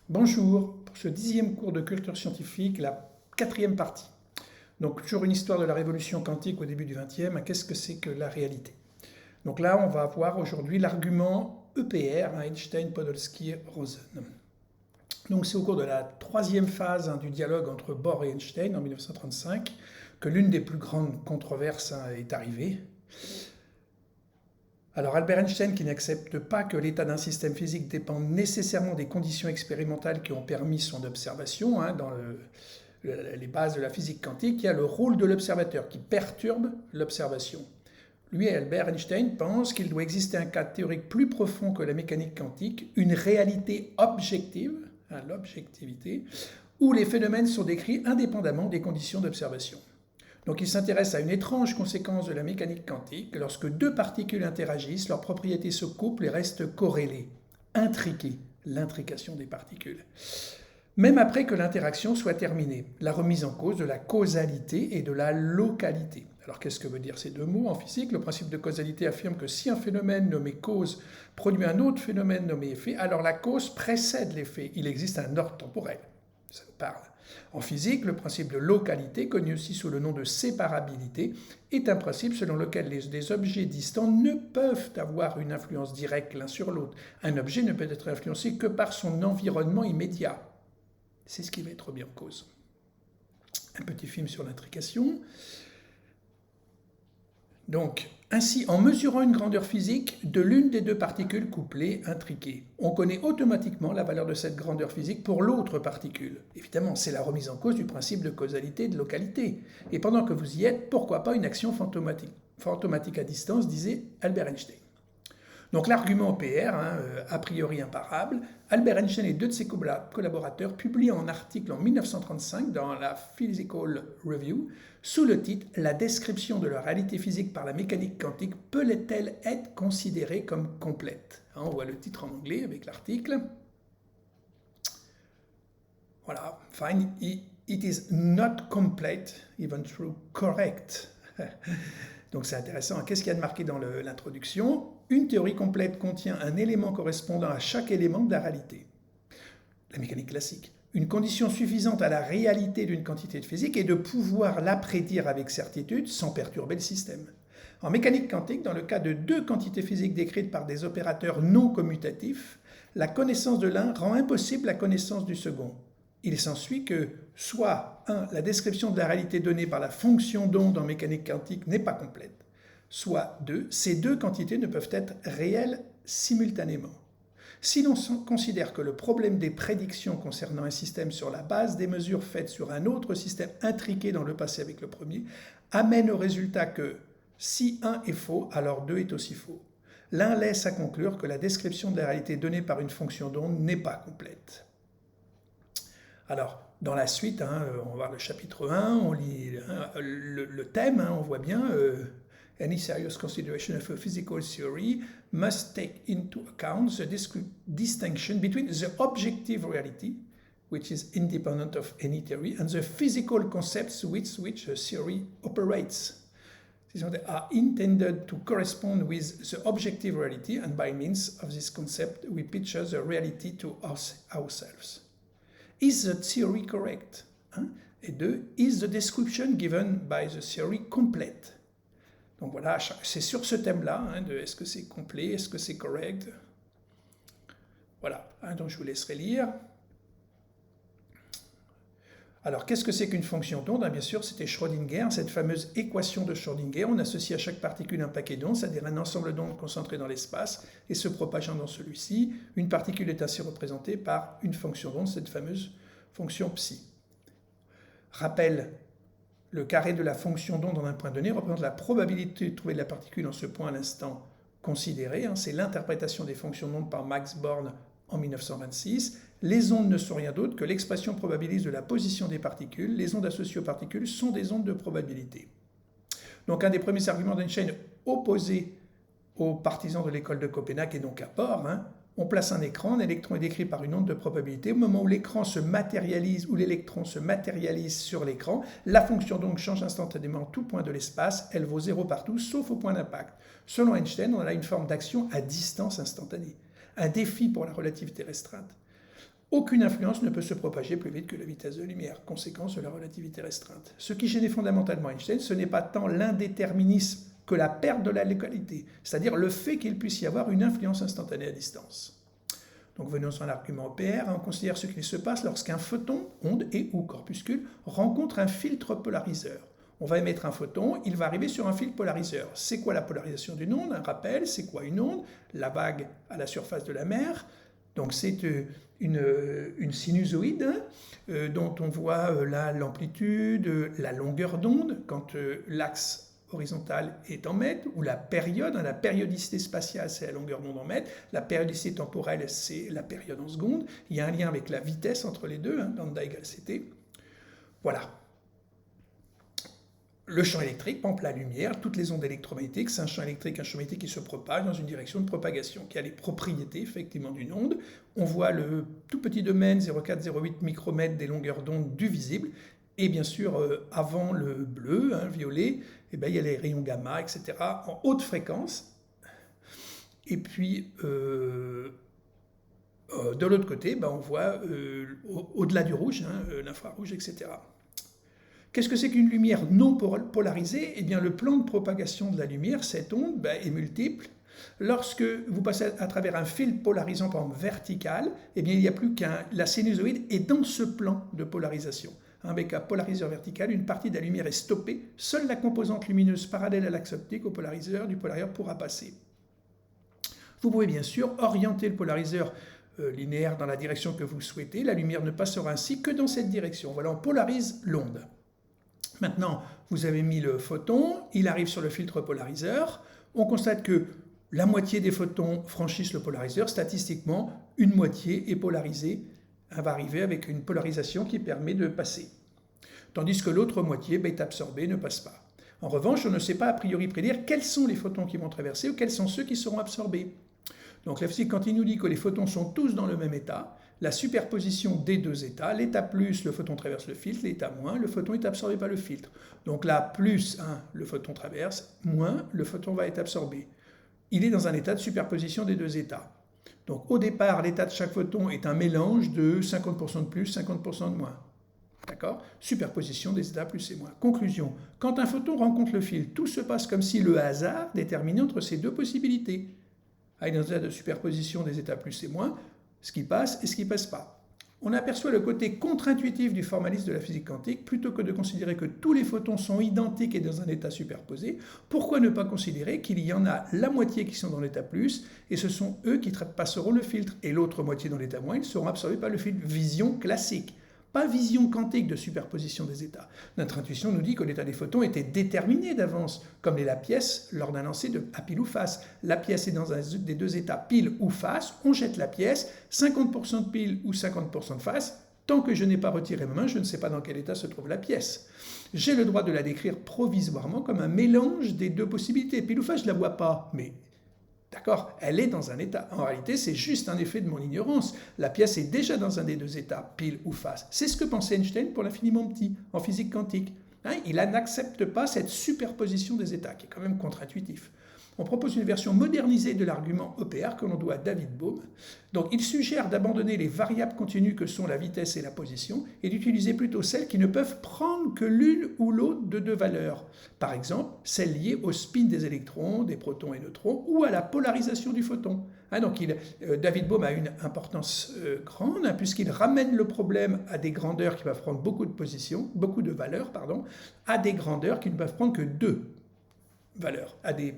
Bonjour, pour ce 10e cours de culture scientifique, la 4e partie. Donc toujours une histoire de la révolution quantique au début du 20e, qu'est-ce que c'est que la réalité? Donc là, on va voir aujourd'hui l'argument EPR, Einstein, Podolsky, Rosen. Donc c'est au cours de la 3e phase du dialogue entre Bohr et Einstein en 1935 que l'une des plus grandes controverses est arrivée. Alors Albert Einstein, qui n'accepte pas que l'état d'un système physique dépende nécessairement des conditions expérimentales qui ont permis son observation, dans les bases de la physique quantique, il y a le rôle de l'observateur qui perturbe l'observation. Lui, Albert Einstein, pense qu'il doit exister un cadre théorique plus profond que la mécanique quantique, une réalité objective, l'objectivité, où les phénomènes sont décrits indépendamment des conditions d'observation. Donc il s'intéresse à une étrange conséquence de la mécanique quantique. Lorsque deux particules interagissent, leurs propriétés se couplent et restent corrélées, intriquées, l'intrication des particules. Même après que l'interaction soit terminée, la remise en cause de la causalité et de la localité. Alors qu'est-ce que veut dire ces deux mots en physique? Le principe de causalité affirme que si un phénomène nommé cause produit un autre phénomène nommé effet, alors la cause précède l'effet. Il existe un ordre temporel. Ça me parle. En physique, le principe de localité, connu aussi sous le nom de séparabilité, est un principe selon lequel des objets distants ne peuvent avoir une influence directe l'un sur l'autre. Un objet ne peut être influencé que par son environnement immédiat. C'est ce qui va être remis en cause. Un petit film sur l'intrication. Donc, ainsi, en mesurant une grandeur physique de l'une des deux particules couplées, intriquées, on connaît automatiquement la valeur de cette grandeur physique pour l'autre particule. Évidemment, c'est la remise en cause du principe de causalité et de localité. Et pendant que vous y êtes, pourquoi pas une action fantomatique à distance, disait Albert Einstein. Donc l'argument PR, a priori imparable, Albert Einstein et deux de ses collaborateurs publient un article en 1935 dans la Physical Review sous le titre « La description de la réalité physique par la mécanique quantique peut-elle être considérée comme complète ?» On voit le titre en anglais avec l'article. Voilà, fine, it is not complete, even true, correct. Donc c'est intéressant. Qu'est-ce qu'il y a de marqué dans l'introduction? Une théorie complète contient un élément correspondant à chaque élément de la réalité. La mécanique classique. Une condition suffisante à la réalité d'une quantité de physique est de pouvoir la prédire avec certitude sans perturber le système. En mécanique quantique, dans le cas de deux quantités physiques décrites par des opérateurs non commutatifs, la connaissance de l'un rend impossible la connaissance du second. Il s'ensuit que soit 1. La description de la réalité donnée par la fonction d'onde en mécanique quantique n'est pas complète, soit 2. Ces deux quantités ne peuvent être réelles simultanément. Si l'on considère que le problème des prédictions concernant un système sur la base des mesures faites sur un autre système intriqué dans le passé avec le premier, amène au résultat que si 1 est faux, alors 2 est aussi faux. L'un laisse à conclure que la description de la réalité donnée par une fonction d'onde n'est pas complète. Alors, dans la suite, on va voir le chapitre 1, on lit le thème, on voit bien any serious consideration of a physical theory must take into account the distinction between the objective reality, which is independent of any theory, and the physical concepts with which a theory operates. These are intended to correspond with the objective reality, and by means of this concept, we picture the reality to ourselves. Is the theory correct? Et 2. Is the description given by the theory complete? Donc voilà, c'est sur ce thème-là, de est-ce que c'est complet, est-ce que c'est correct? Voilà, donc je vous laisserai lire. Alors, qu'est-ce que c'est qu'une fonction d'onde? Bien sûr, c'était Schrödinger, cette fameuse équation de Schrödinger. On associe à chaque particule un paquet d'ondes, c'est-à-dire un ensemble d'ondes concentrées dans l'espace et se propageant dans celui-ci. Une particule est ainsi représentée par une fonction d'onde, cette fameuse fonction psi. Rappel, le carré de la fonction d'onde dans un point donné représente la probabilité de trouver de la particule en ce point à l'instant considéré. C'est l'interprétation des fonctions d'onde par Max Born en 1926. Les ondes ne sont rien d'autre que l'expression probabiliste de la position des particules. Les ondes associées aux particules sont des ondes de probabilité. Donc un des premiers arguments d'Einstein opposé aux partisans de l'école de Copenhague est donc à Bohr. On place un écran, l'électron est décrit par une onde de probabilité. Au moment où l'écran se matérialise, où l'électron se matérialise sur l'écran, la fonction d'onde change instantanément à tout point de l'espace. Elle vaut 0 partout, sauf au point d'impact. Selon Einstein, on a une forme d'action à distance instantanée. Un défi pour la relativité restreinte. aucune influence ne peut se propager plus vite que la vitesse de la lumière, conséquence de la relativité restreinte. Ce qui gênait fondamentalement Einstein, ce n'est pas tant l'indéterminisme que la perte de la localité, c'est-à-dire le fait qu'il puisse y avoir une influence instantanée à distance. Donc venons-en à l'argument OPR, on considère ce qui se passe lorsqu'un photon, onde et ou corpuscule, rencontre un filtre polariseur. On va émettre un photon, il va arriver sur un filtre polariseur. C'est quoi la polarisation d'une onde? Un rappel, c'est quoi une onde? La vague à la surface de la mer. Donc c'est une sinusoïde dont on voit là l'amplitude, la longueur d'onde, quand l'axe horizontal est en mètres, ou la période, la périodicité spatiale c'est la longueur d'onde en mètres, la périodicité temporelle c'est la période en secondes, il y a un lien avec la vitesse entre les deux, lambda égale ct. Voilà. Le champ électrique, par exemple la lumière, toutes les ondes électromagnétiques, c'est un champ électrique qui se propage dans une direction de propagation, qui a les propriétés effectivement d'une onde. On voit le tout petit domaine 0,408 micromètres des longueurs d'onde du visible, et bien sûr avant le bleu, violet, il y a les rayons gamma, etc., en haute fréquence. Et puis de l'autre côté, on voit au-delà du rouge, l'infrarouge, etc. Qu'est-ce que c'est qu'une lumière non polarisée? Eh bien, le plan de propagation de la lumière, cette onde, est multiple. Lorsque vous passez à travers un fil polarisant, par exemple vertical, eh bien, il n'y a plus la sinusoïde est dans ce plan de polarisation. Avec un polariseur vertical, une partie de la lumière est stoppée. Seule la composante lumineuse parallèle à l'axe optique au polariseur du polariseur pourra passer. Vous pouvez bien sûr orienter le polariseur linéaire dans la direction que vous souhaitez. La lumière ne passera ainsi que dans cette direction. Voilà, on polarise l'onde. Maintenant, vous avez mis le photon, il arrive sur le filtre polariseur. On constate que la moitié des photons franchissent le polariseur. Statistiquement, une moitié est polarisée. Elle va arriver avec une polarisation qui permet de passer. Tandis que l'autre moitié est absorbée, ne passe pas. En revanche, on ne sait pas a priori prédire quels sont les photons qui vont traverser ou quels sont ceux qui seront absorbés. Donc la physique quantique nous dit que les photons sont tous dans le même état. La superposition des deux états, l'état plus, le photon traverse le filtre, l'état moins, le photon est absorbé par le filtre. Donc là, plus 1, le photon traverse, moins, le photon va être absorbé. Il est dans un état de superposition des deux états. Donc au départ, l'état de chaque photon est un mélange de 50% de plus, 50% de moins. D'accord? Superposition des états plus et moins. Conclusion, quand un photon rencontre le filtre, tout se passe comme si le hasard déterminait entre ces deux possibilités. Dans un état de superposition des états plus et moins, ce qui passe et ce qui ne passe pas. On aperçoit le côté contre-intuitif du formalisme de la physique quantique. Plutôt que de considérer que tous les photons sont identiques et dans un état superposé, pourquoi ne pas considérer qu'il y en a la moitié qui sont dans l'état plus, et ce sont eux qui passeront le filtre, et l'autre moitié dans l'état moins, ils seront absorbés par le filtre. Vision classique. Pas vision quantique de superposition des états. Notre intuition nous dit que l'état des photons était déterminé d'avance, comme l'est la pièce lors d'un lancer à pile ou face. La pièce est dans un des deux états pile ou face, on jette la pièce, 50% de pile ou 50% de face. Tant que je n'ai pas retiré ma main, je ne sais pas dans quel état se trouve la pièce. J'ai le droit de la décrire provisoirement comme un mélange des deux possibilités. Pile ou face, je ne la vois pas, mais d'accord, elle est dans un état. En réalité, c'est juste un effet de mon ignorance. La pièce est déjà dans un des deux états, pile ou face. C'est ce que pensait Einstein pour l'infiniment petit, en physique quantique. Il n'accepte pas cette superposition des états, qui est quand même contre-intuitif. On propose une version modernisée de l'argument OPR que l'on doit à David Bohm. Donc il suggère d'abandonner les variables continues que sont la vitesse et la position et d'utiliser plutôt celles qui ne peuvent prendre que l'une ou l'autre de deux valeurs. Par exemple, celles liées au spin des électrons, des protons et neutrons ou à la polarisation du photon. Donc David Bohm a une importance grande puisqu'il ramène le problème à des grandeurs qui peuvent prendre beaucoup de valeurs, à des grandeurs qui ne peuvent prendre que deux valeurs, à des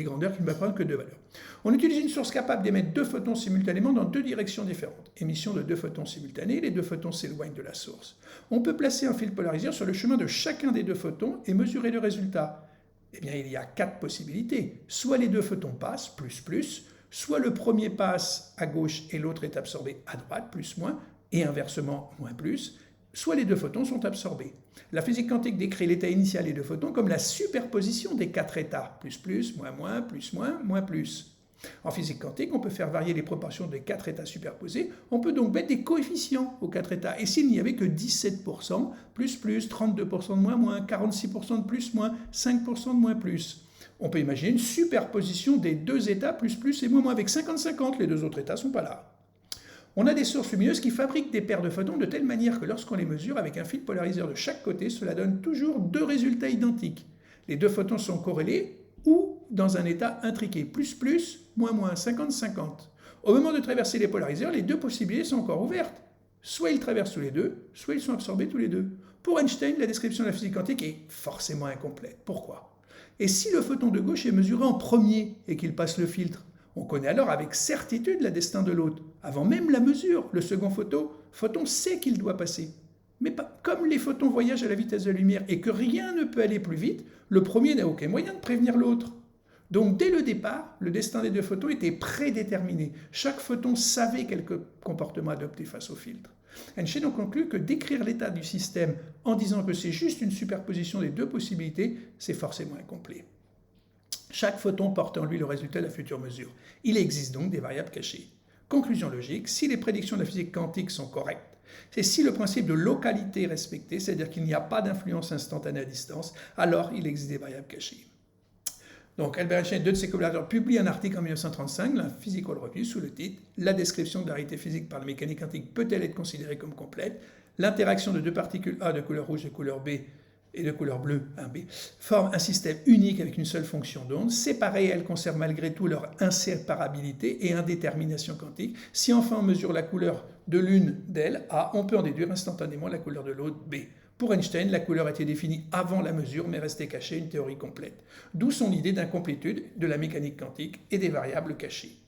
grandeurs qui ne peuvent prendre que deux valeurs. On utilise une source capable d'émettre deux photons simultanément dans deux directions différentes. Émission de deux photons simultanés, les deux photons s'éloignent de la source. On peut placer un fil polariseur sur le chemin de chacun des deux photons et mesurer le résultat. Eh bien, il y a 4 possibilités. Soit les deux photons passent, plus, plus, soit le premier passe à gauche et l'autre est absorbé à droite, plus, moins, et inversement, moins, plus, soit les deux photons sont absorbés. La physique quantique décrit l'état initial des deux photons comme la superposition des 4 états, plus, plus, moins, moins, plus, moins, plus. En physique quantique, on peut faire varier les proportions des 4 états superposés, on peut donc mettre des coefficients aux 4 états, et s'il n'y avait que 17%, plus, plus, 32% de moins, moins, 46% de plus, moins, 5% de moins, plus. On peut imaginer une superposition des deux états, plus, plus et moins, moins, avec 50-50, les deux autres états ne sont pas là. On a des sources lumineuses qui fabriquent des paires de photons de telle manière que lorsqu'on les mesure avec un fil polariseur de chaque côté, cela donne toujours deux résultats identiques. Les deux photons sont corrélés ou dans un état intriqué, plus, moins, moins, 50-50. Au moment de traverser les polariseurs, les deux possibilités sont encore ouvertes. Soit ils traversent tous les deux, soit ils sont absorbés tous les deux. Pour Einstein, la description de la physique quantique est forcément incomplète. Pourquoi ? Et si le photon de gauche est mesuré en premier et qu'il passe le filtre, on connaît alors avec certitude le destin de l'autre. Avant même la mesure, le second photon sait qu'il doit passer. Mais comme les photons voyagent à la vitesse de la lumière et que rien ne peut aller plus vite, le premier n'a aucun moyen de prévenir l'autre. Donc dès le départ, le destin des deux photons était prédéterminé. Chaque photon savait quel comportement adopter face au filtre. Einstein a conclu que décrire l'état du système en disant que c'est juste une superposition des deux possibilités, c'est forcément incomplet. Chaque photon porte en lui le résultat de la future mesure. Il existe donc des variables cachées. Conclusion logique, si les prédictions de la physique quantique sont correctes, c'est si le principe de localité est respecté, c'est-à-dire qu'il n'y a pas d'influence instantanée à distance, alors il existe des variables cachées. Donc Albert Einstein et deux de ses collaborateurs publient un article en 1935 dans la Physical Review sous le titre « La description de la réalité physique par la mécanique quantique peut-elle être considérée comme complète ? L'interaction de deux particules A de couleur rouge et de couleur B et de couleur bleue, 1B, forment un système unique avec une seule fonction d'onde. Séparées, elles conservent malgré tout leur inséparabilité et indétermination quantique. Si enfin on mesure la couleur de l'une d'elles, A, on peut en déduire instantanément la couleur de l'autre, B. Pour Einstein, la couleur était définie avant la mesure, mais restait cachée, une théorie complète. D'où son idée d'incomplétude de la mécanique quantique et des variables cachées.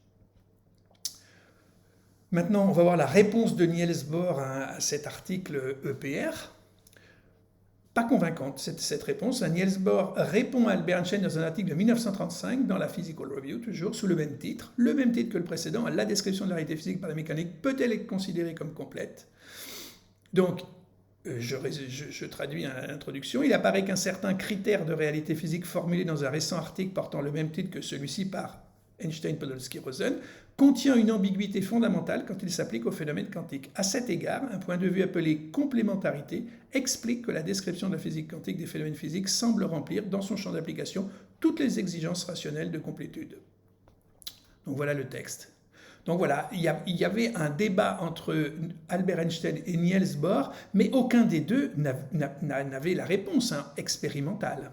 Maintenant, on va voir la réponse de Niels Bohr à cet article EPR. Pas convaincante, cette réponse. Niels Bohr répond à Albert Einstein dans un article de 1935 dans la Physical Review, toujours sous le même titre que le précédent. La description de la réalité physique par la mécanique peut-elle être considérée comme complète ? Donc, je traduis l'introduction. Il apparaît qu'un certain critère de réalité physique formulé dans un récent article portant le même titre que celui-ci par Einstein, Podolsky, Rosen, contient une ambiguïté fondamentale quand il s'applique aux phénomènes quantiques. À cet égard, un point de vue appelé complémentarité explique que la description de la physique quantique des phénomènes physiques semble remplir dans son champ d'application toutes les exigences rationnelles de complétude. Donc voilà le texte. Donc voilà, il y avait un débat entre Albert Einstein et Niels Bohr, mais aucun des deux n'avait la réponse expérimentale.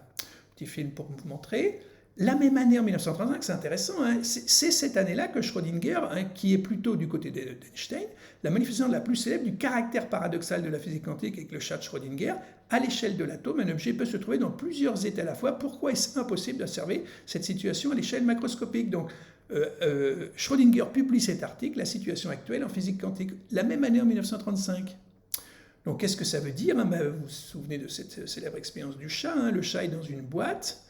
Petit film pour vous montrer. La même année, en 1935, c'est intéressant, c'est cette année-là que Schrödinger, qui est plutôt du côté d'Einstein, la manifestation la plus célèbre du caractère paradoxal de la physique quantique avec le chat de Schrödinger, à l'échelle de l'atome, un objet peut se trouver dans plusieurs états à la fois. Pourquoi est-ce impossible d'observer cette situation à l'échelle macroscopique ? Donc, Schrödinger publie cet article, la situation actuelle en physique quantique, la même année en 1935. Donc qu'est-ce que ça veut dire ? Vous vous souvenez de cette célèbre expérience du chat, le chat est dans une boîte,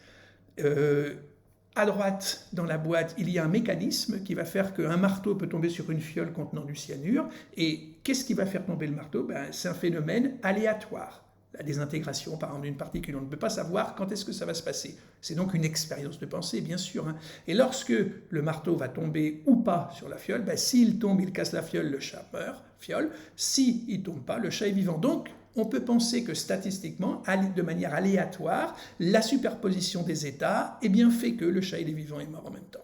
à droite dans la boîte il y a un mécanisme qui va faire qu'un marteau peut tomber sur une fiole contenant du cyanure, et qu'est-ce qui va faire tomber le marteau ? C'est un phénomène aléatoire. La désintégration, par exemple, d'une particule. On ne peut pas savoir quand est-ce que ça va se passer. C'est donc une expérience de pensée, bien sûr. Et lorsque le marteau va tomber ou pas sur la fiole, s'il tombe, il casse la fiole, le chat meurt, fiole. S'il ne tombe pas, le chat est vivant. Donc, on peut penser que statistiquement, de manière aléatoire, la superposition des états fait que le chat est vivant et mort en même temps.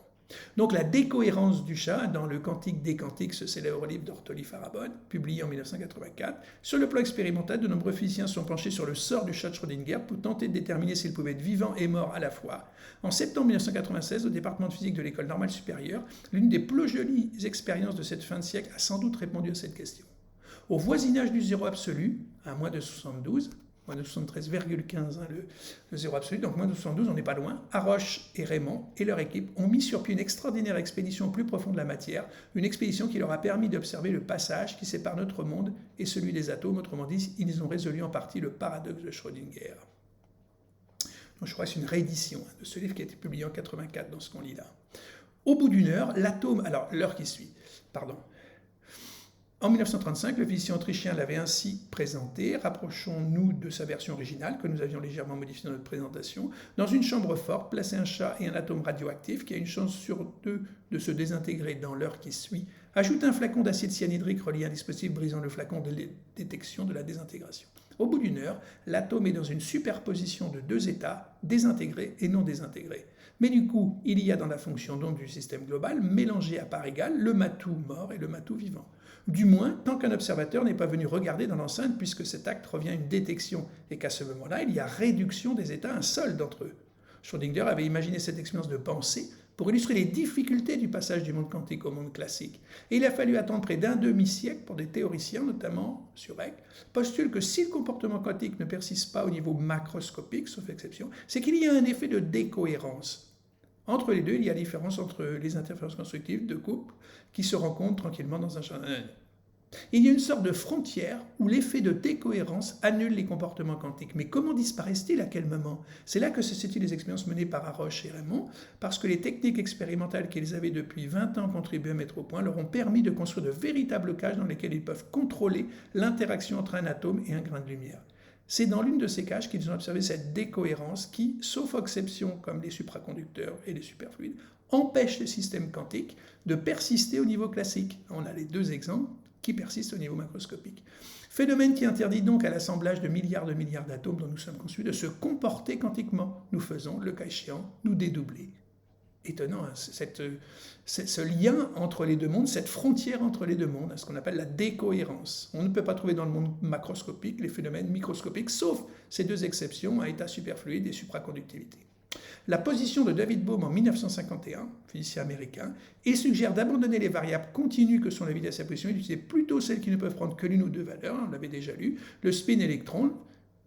Donc la décohérence du chat dans le Quantique des quantiques, ce célèbre livre d'Ortoli Farabod, publié en 1984. Sur le plan expérimental, de nombreux physiciens sont penchés sur le sort du chat de Schrödinger pour tenter de déterminer s'il pouvait être vivant et mort à la fois. En septembre 1996, au département de physique de l'École normale supérieure, l'une des plus jolies expériences de cette fin de siècle a sans doute répondu à cette question. Au voisinage du zéro absolu, à moins de 72, moins de 73,15 le zéro absolu, donc moins de 72, on n'est pas loin. Haroche et Raymond et leur équipe ont mis sur pied une extraordinaire expédition au plus profond de la matière, une expédition qui leur a permis d'observer le passage qui sépare notre monde et celui des atomes. Autrement dit, ils ont résolu en partie le paradoxe de Schrödinger. Donc, je crois que c'est une réédition de ce livre qui a été publié en 1984 dans ce qu'on lit là. Au bout d'une heure, l'atome, alors l'heure qui suit, pardon. En 1935, le physicien autrichien l'avait ainsi présenté. Rapprochons-nous de sa version originale, que nous avions légèrement modifiée dans notre présentation. Dans une chambre forte, placez un chat et un atome radioactif qui a une chance sur 2 de se désintégrer dans l'heure qui suit Ajoute un flacon d'acide cyanhydrique relié à un dispositif brisant le flacon de détection de la désintégration. Au bout d'une heure, l'atome est dans une superposition de deux états, désintégrés et non désintégrés. Mais du coup, il y a dans la fonction d'onde du système global, mélangé à part égale, le matou mort et le matou vivant. Du moins, tant qu'un observateur n'est pas venu regarder dans l'enceinte, puisque cet acte revient à une détection, et qu'à ce moment-là, il y a réduction des états, un seul d'entre eux. Schrödinger avait imaginé cette expérience de pensée pour illustrer les difficultés du passage du monde quantique au monde classique. Et il a fallu attendre près d'un demi-siècle pour des théoriciens, notamment Surek, postulent que si le comportement quantique ne persiste pas au niveau macroscopique, sauf exception, c'est qu'il y a un effet de décohérence. Entre les deux, il y a différence entre les interférences constructives de couple qui se rencontrent tranquillement dans un jardin. Il y a une sorte de frontière où l'effet de décohérence annule les comportements quantiques. Mais comment disparaissent-ils, à quel moment? C'est là que se situent les expériences menées par Haroche et Raymond, parce que les techniques expérimentales qu'ils avaient depuis 20 ans contribué à mettre au point leur ont permis de construire de véritables cages dans lesquelles ils peuvent contrôler l'interaction entre un atome et un grain de lumière. C'est dans l'une de ces cages qu'ils ont observé cette décohérence qui, sauf exception comme les supraconducteurs et les superfluides, empêche les systèmes quantiques de persister au niveau classique. On a les deux exemples qui persistent au niveau macroscopique. Phénomène qui interdit donc à l'assemblage de milliards d'atomes dont nous sommes conçus de se comporter quantiquement. Nous faisons, le cas échéant, nous dédoubler. Étonnant, hein, ce lien entre les deux mondes, cette frontière entre les deux mondes, ce qu'on appelle la décohérence. On ne peut pas trouver dans le monde macroscopique les phénomènes microscopiques, sauf ces deux exceptions à état superfluide et supraconductivité. La position de David Bohm en 1951, physicien américain, il suggère d'abandonner les variables continues que sont la vitesse et la position et d'utiliser plutôt celles qui ne peuvent prendre que l'une ou deux valeurs, on l'avait déjà lu, le spin électron,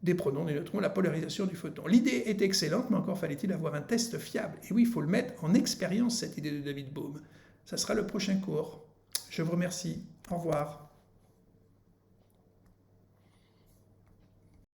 des protons, des neutrons, la polarisation du photon. L'idée est excellente, mais encore fallait-il avoir un test fiable. Et oui, il faut le mettre en expérience, cette idée de David Bohm. Ça sera le prochain cours. Je vous remercie. Au revoir.